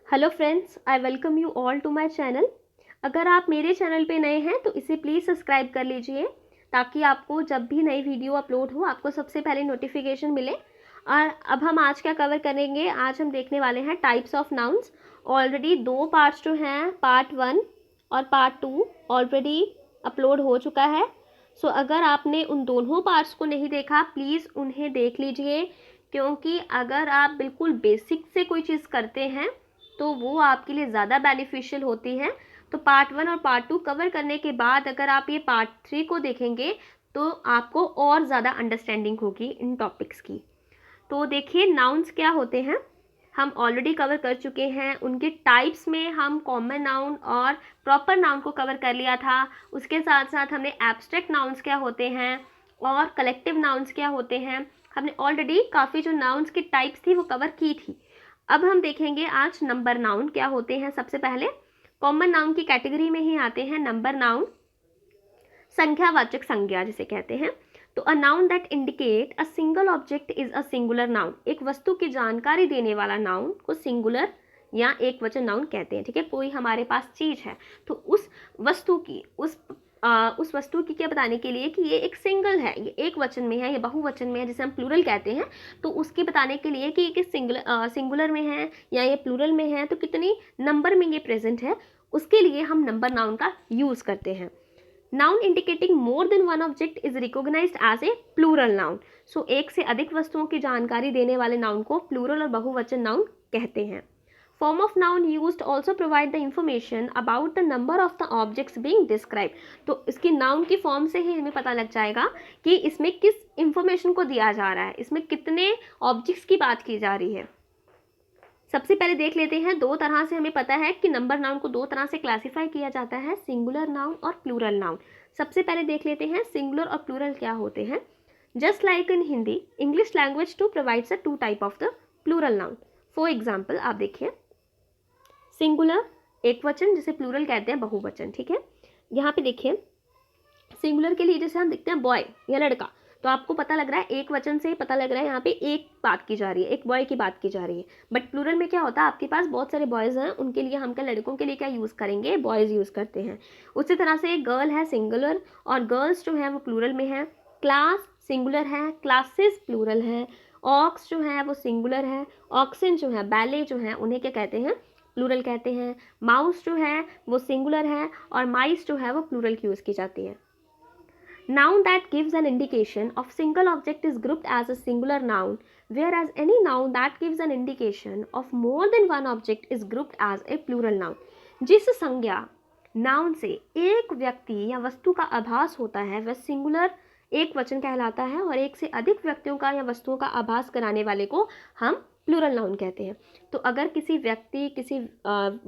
Hello friends, I welcome you all to my channel. अगर आप मेरे चैनल पे नए हैं तो इसे प्लीज़ सब्सक्राइब कर लीजिए ताकि आपको जब भी नई वीडियो अपलोड हो आपको सबसे पहले नोटिफिकेशन मिले। और अब हम आज क्या कवर करेंगे, आज हम देखने वाले हैं टाइप्स ऑफ नाउन्स। ऑलरेडी दो पार्ट्स जो हैं, पार्ट 1 और पार्ट 2 ऑलरेडी अपलोड हो चुका है। सो अगर आपने उन दोनों पार्ट्स को नहीं देखा प्लीज़ उन्हें देख लीजिए, क्योंकि अगर आप बिल्कुल बेसिक से कोई चीज़ करते हैं तो वो आपके लिए ज़्यादा बेनिफिशियल होती है। तो पार्ट 1 और पार्ट 2 कवर करने के बाद अगर आप ये पार्ट 3 को देखेंगे तो आपको और ज़्यादा अंडरस्टैंडिंग होगी इन टॉपिक्स की। तो देखिए, नाउन्स क्या होते हैं हम ऑलरेडी कवर कर चुके हैं। उनके टाइप्स में हम कॉमन नाउन और प्रॉपर नाउन को कवर कर लिया था। उसके साथ साथ हमने एब्स्ट्रैक्ट नाउन्स क्या होते हैं और कलेक्टिव नाउन्स क्या होते हैं, हमने ऑलरेडी काफ़ी जो नाउन्स की टाइप्स थी वो कवर की थी। अब हम देखेंगे आज नंबर नाउन क्या होते हैं। सबसे पहले कॉमन नाउन की कैटेगरी में ही आते हैं नंबर नाउन, संख्यावाचक संज्ञा जिसे कहते हैं। तो a noun that indicate a single object is a singular noun. एक वस्तु की जानकारी देने वाला नाउन को सिंगुलर या एक वचन नाउन कहते हैं। ठीक है, कोई हमारे पास चीज है तो उस वस्तु की उस वस्तु की क्या बताने के लिए कि ये एक सिंगल है, ये एक वचन में है, ये बहुवचन में है जिसे हम प्लूरल कहते हैं, तो उसके बताने के लिए कि ये सिंगुलर में है या ये प्लूरल में है, तो कितनी नंबर में ये प्रेजेंट है, उसके लिए हम नंबर नाउन का यूज करते हैं। Noun indicating more than one object is recognised as a plural noun. So एक से अधिक वस्तुओं की जानकारी देने वाले नाउन को प्लूरल और बहुवचन नाउन कहते हैं। Form of noun used also provide the information about the number of the objects being describe. तो इसकी नाउन की फॉर्म से ही हमें पता लग जाएगा कि इसमें किस इंफॉर्मेशन को दिया जा रहा है, इसमें कितने ऑब्जेक्ट्स की बात की जा रही है। सबसे पहले देख लेते हैं, दो तरह से हमें पता है कि नंबर नाउन को दो तरह से क्लासिफाई किया जाता है, सिंगुलर नाउन और प्लूरल नाउन। सबसे पहले देख लेते हैं सिंगुलर और प्लूरल क्या होते हैं। Just like in Hindi, English language too provides a two type of the plural noun. For example आप देखिए, सिंगुलर एक वचन जिसे प्लूरल कहते हैं बहुवचन। ठीक है, यहाँ पे देखिए सिंगुलर के लिए जैसे हम देखते हैं बॉय या लड़का, तो आपको पता लग रहा है एक वचन से ही पता लग रहा है यहाँ पे एक बात की जा रही है, एक बॉय की बात की जा रही है। बट प्लूरल में क्या होता है, आपके पास बहुत सारे बॉयज़ हैं, उनके लिए हम क्या लड़कों के लिए क्या यूज़ करेंगे, बॉयज़ यूज़ करते हैं। उसी तरह से गर्ल है सिंगुलर और गर्ल्स जो है वो प्लूरल में है। क्लास सिंगुलर है, क्लासेस प्लूरल है। ऑक्स जो है वो सिंगुलर है, ऑक्सन जो है बैले जो है उन्हें क्या कहते हैं, प्लूरल कहते हैं। माउस जो है वो सिंगुलर है और माइस जो है वो प्लूरल की यूज़ की जाती है। Noun that gives an indication of single object is grouped as a singular noun, whereas any noun that gives an indication of more than one object is grouped as a plural noun. जिस संज्ञा noun से एक व्यक्ति या वस्तु का आभास होता है वह सिंगुलर एक वचन कहलाता है, और एक से अधिक व्यक्तियों का या वस्तुओं का आभास कराने वाले को हम प्लूरल नाउन कहते हैं। तो अगर किसी व्यक्ति किसी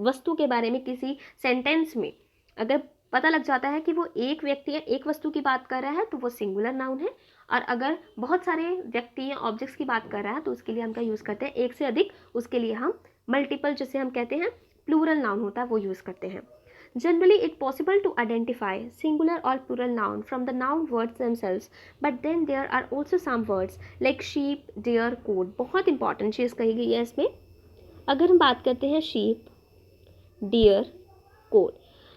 वस्तु के बारे में किसी सेंटेंस में अगर पता लग जाता है कि वो एक व्यक्ति या एक वस्तु की बात कर रहा है तो वो सिंगुलर नाउन है, और अगर बहुत सारे व्यक्ति या ऑब्जेक्ट्स की बात कर रहा है तो उसके लिए हम क्या यूज़ करते हैं, एक से अधिक, उसके लिए हम मल्टीपल जिसे हम कहते हैं प्लूरल नाउन होता है वो यूज़ करते हैं। Generally it possible to identify singular और plural noun from the noun words themselves, but then there are also some words like sheep, deer, cod. बहुत इंपॉर्टेंट चीज़ कही गई है इसमें। अगर हम बात करते हैं शीप, डियर, कोड,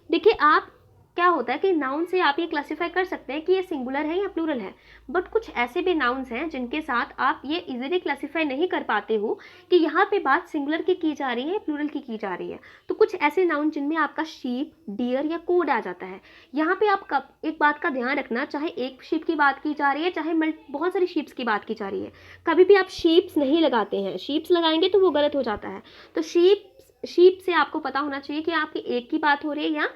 देखिए आप क्या होता है कि नाउन से आप ये क्लासिफाई कर सकते हैं कि ये सिंगुलर है या प्लूरल है। बट कुछ ऐसे भी नाउन्स हैं जिनके साथ आप ये इजीली क्लासिफाई नहीं कर पाते हो कि यहाँ पे बात सिंगुलर की जा रही है प्लूरल की जा रही है। तो कुछ ऐसे नाउन जिनमें आपका शीप, डियर या कोड आ जाता है। यहाँ पे आप कब एक बात का ध्यान रखना, चाहे एक शीप की बात की जा रही है चाहे बहुत सारी शीप्स की बात की जा रही है, कभी भी आप शीप्स नहीं लगाते हैं। शीप्स लगाएंगे तो वो गलत हो जाता है। तो शीप से आपको पता होना चाहिए कि आपकी एक की बात हो रही है या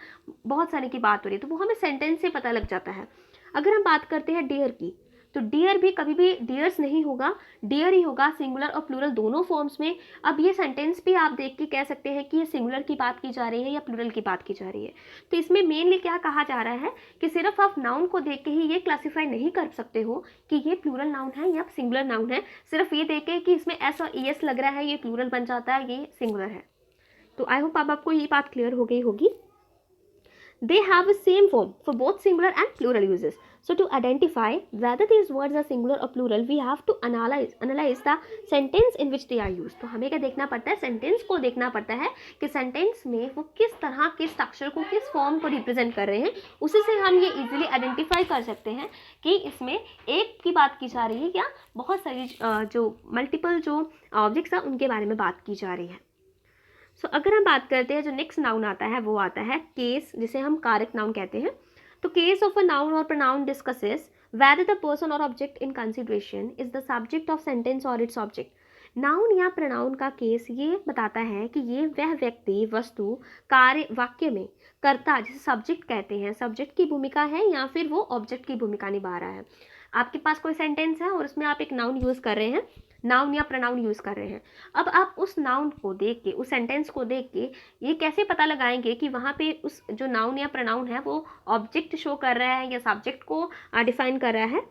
बहुत सारे की बात हो रही है, तो वो हमें सेंटेंस से पता लग जाता है। अगर हम बात करते हैं डियर की, तो डियर भी कभी भी डियर्स नहीं होगा, डियर ही होगा, सिंगुलर और प्लूरल दोनों फॉर्म्स में। अब ये सेंटेंस भी आप देख के कह सकते हैं कि ये सिंगुलर की बात की जा रही है या प्लूरल की बात की जा रही है। तो इसमें मेनली क्या कहा जा रहा है कि सिर्फ आप नाउन को देख के ही ये क्लासीफाई नहीं कर सकते हो कि ये प्लूरल नाउन है या सिंगुलर नाउन है। सिर्फ ये देख के कि इसमें एस और ई एस लग रहा है ये प्लूरल बन जाता है, ये सिंगुलर है। तो आई होप अब आपको ये बात क्लियर हो गई होगी। they have a same form for both singular and plural uses. So to identify whether these words are singular or plural, we have to analyze the sentence in which they are used. तो हमें क्या देखना पड़ता है, sentence को देखना पड़ता है कि सेंटेंस में वो किस तरह के स्ट्रक्चर को, किस फॉर्म को रिप्रेजेंट कर रहे हैं. उसी से हम ये इजीली आइडेंटिफाई कर सकते हैं कि इसमें एक की बात की जा रही है या बहुत सारी जो मल्टीपल जो ऑब्जेक्ट्स हैं उनके बारे में बात की जा रही है. सो अगर हम बात करते हैं, जो नेक्स्ट नाउन आता है वो आता है केस, जिसे हम कारक नाउन कहते हैं. तो केस ऑफ अ नाउन और pronoun discusses whether the person or object in consideration is the subject of sentence or its object. Noun या प्रोनाउन का केस ये बताता है कि ये वह व्यक्ति, वस्तु, कार्य, वाक्य में कर्ता, जिसे सब्जेक्ट कहते हैं, सब्जेक्ट की भूमिका है या फिर वो ऑब्जेक्ट की भूमिका निभा रहा है. आपके पास कोई सेंटेंस है और उसमें आप एक नाउन यूज़ कर रहे हैं, नाउन या प्रोनाउन यूज़ कर रहे हैं. अब आप उस नाउन को देख के, उस सेंटेंस को देख के ये कैसे पता लगाएंगे कि वहाँ पे उस जो नाउन या प्रोनाउन है वो ऑब्जेक्ट शो कर रहा है या सब्जेक्ट को डिफाइन कर रहा है.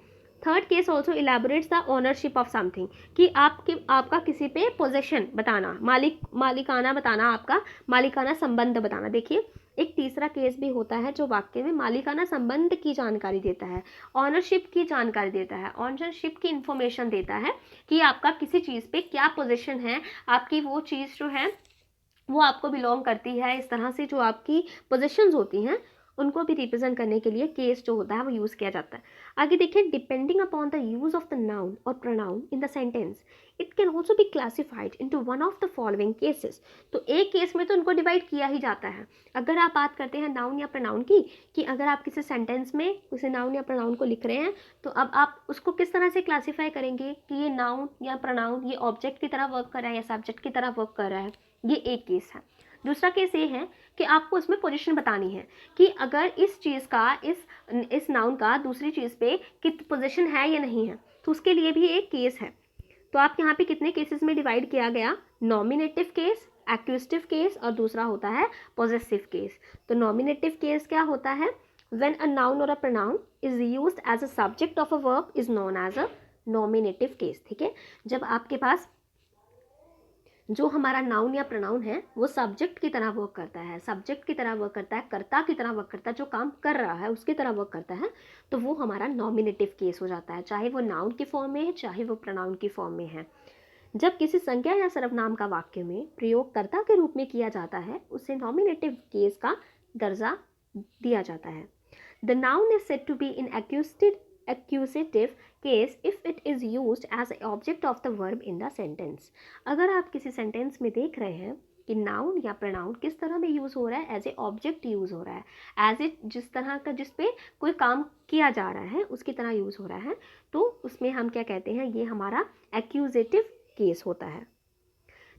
Third case also elaborates the ownership of something, कि आपका किसी पे पोजेशन बताना, मालिकाना बताना, आपका मालिकाना संबंध बताना. देखिए, एक तीसरा केस भी होता है जो वाक्य में मालिकाना संबंध की जानकारी देता है, ऑनरशिप की जानकारी देता है, ऑनरशिप की इंफॉर्मेशन देता है कि आपका किसी चीज़ पे क्या पोजीशन है, आपकी वो चीज़ जो है वो आपको बिलोंग करती है. इस तरह से जो आपकी पोजीशंस होती हैं उनको भी रिप्रेजेंट करने के लिए केस जो होता है वो यूज़ किया जाता है. आगे देखिए, depending upon the use of the noun और pronoun in the sentence, it can also be classified into one of the following cases. तो एक केस में तो उनको डिवाइड किया ही जाता है. अगर आप बात करते हैं नाउन या प्रोनाउन की, कि अगर आप किसी सेंटेंस में किसी नाउन या प्रोनाउन को लिख रहे हैं तो अब आप उसको किस तरह से क्लासीफाई करेंगे कि ये नाउन या प्रोनाउन ये ऑब्जेक्ट की तरह वर्क कर रहा है या सब्जेक्ट की तरह वर्क कर रहा है. ये एक केस है. दूसरा केस ये है कि आपको इसमें पोजीशन बतानी है कि अगर इस चीज़ का, इस नाउन का दूसरी चीज़ पे कित पोजीशन है या नहीं है, तो उसके लिए भी एक केस है. तो आप यहाँ पे कितने केसेस में डिवाइड किया गया, नॉमिनेटिव केस, एक्यूजेटिव केस और दूसरा होता है पॉजेसिव केस. तो नॉमिनेटिव केस क्या होता है, व्हेन अ नाउन और a pronoun is used as a subject of a verb is known as a nominative case. ठीक है, जब आपके पास जो हमारा नाउन या प्रोनाउन है वो सब्जेक्ट की तरह वर्क करता है, सब्जेक्ट की तरह वर्क करता है, कर्ता की तरह वर्क करता है, जो काम कर रहा है उसकी तरह वर्क करता है, तो वो हमारा नॉमिनेटिव केस हो जाता है, चाहे वो नाउन की फॉर्म में है चाहे वो प्रोनाउन की फॉर्म में है. जब किसी संज्ञा या सर्वनाम का वाक्य में प्रयोग कर्ता के रूप में किया जाता है उसे नॉमिनेटिव केस का दर्जा दिया जाता है. The noun is said to be in accusative case if it is used as an object of the verb in the sentence. अगर आप किसी सेंटेंस में देख रहे हैं कि नाउन या प्रोनाउन किस तरह में यूज़ हो रहा है, एज ए ऑब्जेक्ट यूज़ हो रहा है, एज ए जिस तरह का जिस पे कोई काम किया जा रहा है उसकी तरह यूज़ हो रहा है, तो उसमें हम क्या कहते हैं, ये हमारा एक्यूजेटिव केस होता है.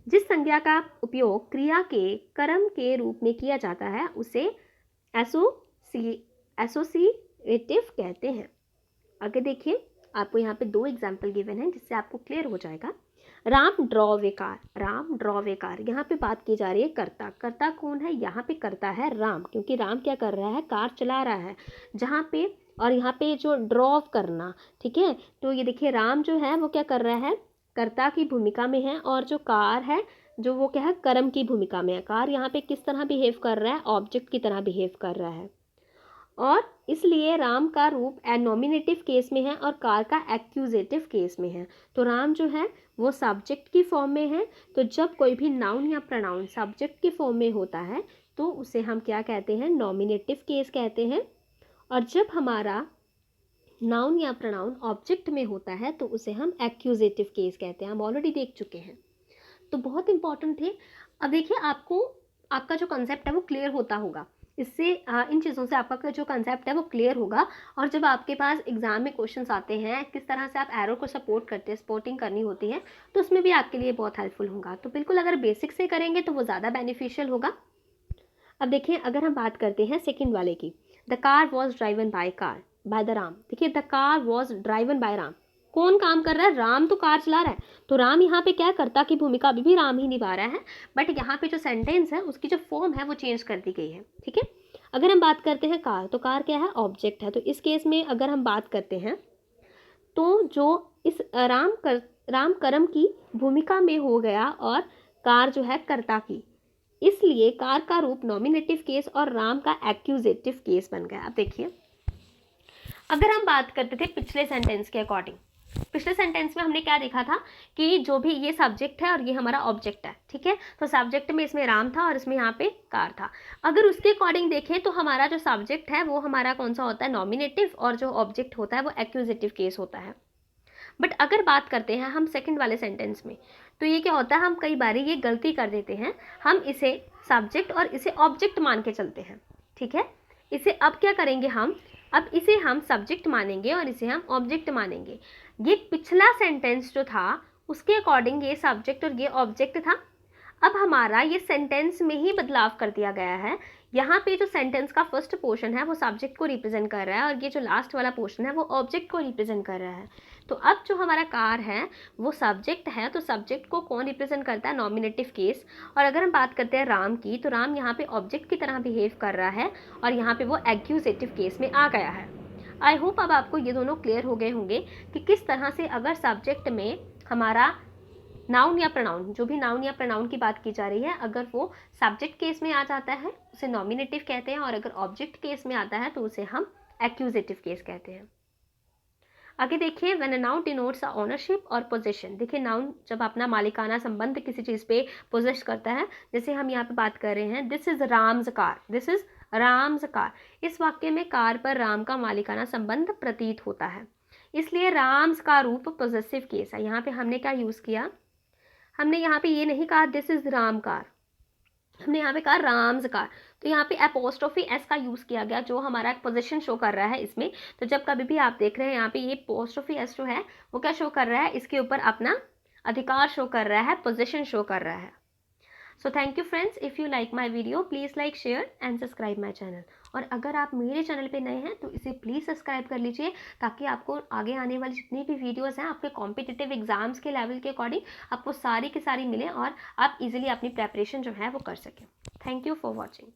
जिस संज्ञा का उपयोग क्रिया के कर्म के रूप में किया जाता है उसे एसोसिएटिव कहते हैं. आगे देखिए, आपको यहाँ पे 2 एग्जाम्पल गिवन हैं जिससे आपको क्लियर हो जाएगा. राम ड्रॉव ए कार, राम ड्रॉव ए कार, यहाँ पे बात की जा रही है कर्ता. कर्ता कौन है, यहाँ पे कर्ता है राम, क्योंकि राम क्या कर रहा है, कार चला रहा है. जहाँ पे और यहाँ पे जो ड्रॉव करना, ठीक है, तो ये देखिए राम जो है वो क्या कर रहा है, कर्ता की भूमिका में है, और जो कार है जो वो क्या है, कर्म की भूमिका में है. कार यहाँ पे किस तरह बिहेव कर रहा है, ऑब्जेक्ट की तरह बिहेव कर रहा है, और इसलिए राम का रूप नॉमिनेटिव केस में है और कार का एक्यूजेटिव केस में है. तो राम जो है वो सब्जेक्ट की फॉर्म में है. तो जब कोई भी नाउन या प्रोनाउन सब्जेक्ट की फॉर्म में होता है तो उसे हम क्या कहते हैं, नॉमिनेटिव केस कहते हैं. और जब हमारा नाउन या प्रोनाउन ऑब्जेक्ट में होता है तो उसे हम एक्यूजेटिव केस कहते हैं. हम ऑलरेडी देख चुके हैं, तो बहुत इंपॉर्टेंट थे. अब देखिए, आपका जो कंसेप्ट है वो क्लियर होता होगा इससे, इन चीज़ों से आपका जो कंसेप्ट है वो क्लियर होगा. और जब आपके पास एग्जाम में क्वेश्चंस आते हैं, किस तरह से आप एरो को सपोर्ट करते हैं, सपोर्टिंग करनी होती है, तो उसमें भी आपके लिए बहुत हेल्पफुल होगा. तो बिल्कुल अगर बेसिक से करेंगे तो वो ज़्यादा बेनिफिशियल होगा. अब देखिए, अगर हम बात करते हैं सेकेंड वाले की, the car was driven by the Ram. देखिए, the car was driven by Ram, कौन काम कर रहा है, राम तो कार चला रहा है. तो राम यहाँ पे क्या, कर्ता की भूमिका अभी भी राम ही निभा रहा है, बट यहाँ पे जो सेंटेंस है उसकी जो फॉर्म है वो चेंज कर दी गई है. ठीक है, अगर हम बात करते हैं कार, तो कार क्या है, ऑब्जेक्ट है. तो इस केस में अगर हम बात करते हैं तो जो इस राम कर्म की भूमिका में हो गया और कार जो है कर्ता की. इसलिए कार का रूप नॉमिनेटिव केस और राम का एक्यूजेटिव केस बन गया। अब देखिए, अगर हम बात करते थे पिछले सेंटेंस के अकॉर्डिंग, पिछले सेंटेंस में हमने क्या देखा था कि जो भी ये सब्जेक्ट है और ये हमारा ऑब्जेक्ट है, ठीक है। तो सब्जेक्ट में इसमें राम था और इसमें यहाँ पे कार था। अगर उसके अकॉर्डिंग देखें तो हमारा जो सब्जेक्ट है वो हमारा कौन सा होता है, नॉमिनेटिव, और जो ऑब्जेक्ट होता है वो एक्यूजेटिव केस होता है। बट अगर बात करते हैं हम सेकंड वाले सेंटेंस में, तो ये क्या होता है, हम कई बार ये गलती कर देते हैं, हम इसे सब्जेक्ट और इसे ऑब्जेक्ट मान के चलते हैं, ठीक है। इसे अब क्या करेंगे हम, अब इसे हम सब्जेक्ट मानेंगे और इसे हम ऑब्जेक्ट मानेंगे। ये पिछला सेंटेंस जो था उसके अकॉर्डिंग ये सब्जेक्ट और ये ऑब्जेक्ट था। अब हमारा ये सेंटेंस में ही बदलाव कर दिया गया है। यहाँ पे जो सेंटेंस का फर्स्ट पोर्शन है वो सब्जेक्ट को रिप्रेजेंट कर रहा है और ये जो लास्ट वाला पोर्शन है वो ऑब्जेक्ट को रिप्रेजेंट कर रहा है। तो अब जो हमारा कार है वो सब्जेक्ट है, तो सब्जेक्ट को कौन रिप्रेजेंट करता है, नॉमिनेटिव केस। और अगर हम बात करते हैं राम की, तो राम यहाँ पे ऑब्जेक्ट की तरह बिहेव कर रहा है और यहाँ पे वो एक्यूजेटिव केस में आ गया है। आई होप अब आपको ये दोनों क्लियर हो गए होंगे कि किस तरह से अगर सब्जेक्ट में हमारा नाउन या प्रोनाउन, जो भी नाउन या प्रोनाउन की बात की जा रही है, अगर वो सब्जेक्ट केस में आ जाता है उसे नॉमिनेटिव कहते हैं, और अगर ऑब्जेक्ट केस में आता है तो उसे हम एक्यूजेटिव केस कहते हैं। आगे देखिए, when a noun denotes a ownership और पोजेशन। देखिए, नाउन जब अपना मालिकाना संबंध किसी चीज़ पे पोजेस करता है, जैसे हम यहाँ पे बात कर रहे हैं, this is Ram's car, this is Ram's car. इस वाक्य में कार पर राम का मालिकाना संबंध प्रतीत होता है, इसलिए राम्स का रूप पोजेसिव केस है। यहाँ पे हमने क्या यूज़ किया, हमने यहाँ पे ये नहीं कहा दिस इज राम कार, हमने यहाँ पे कहा राम्स कार। तो यहाँ पे एपोस्ट्रोफी एस का यूज़ किया गया जो हमारा पोजीशन शो कर रहा है इसमें। तो जब कभी भी आप देख रहे हैं यहाँ पे ये एपोस्ट्रोफी एस जो है वो क्या शो कर रहा है, इसके ऊपर अपना अधिकार शो कर रहा है, पोजीशन शो कर रहा है। So thank you friends, if you like my video please like, share and subscribe my channel. और अगर आप मेरे चैनल पे नए हैं तो इसे प्लीज़ सब्सक्राइब कर लीजिए, ताकि आपको आगे आने वाली जितनी भी वीडियोस हैं आपके कॉम्पिटिटिव एग्जाम्स के लेवल के अकॉर्डिंग आपको सारी की सारी मिलें और आप इजीली अपनी प्रेपरेशन जो है वो कर सकें। Thank you for watching.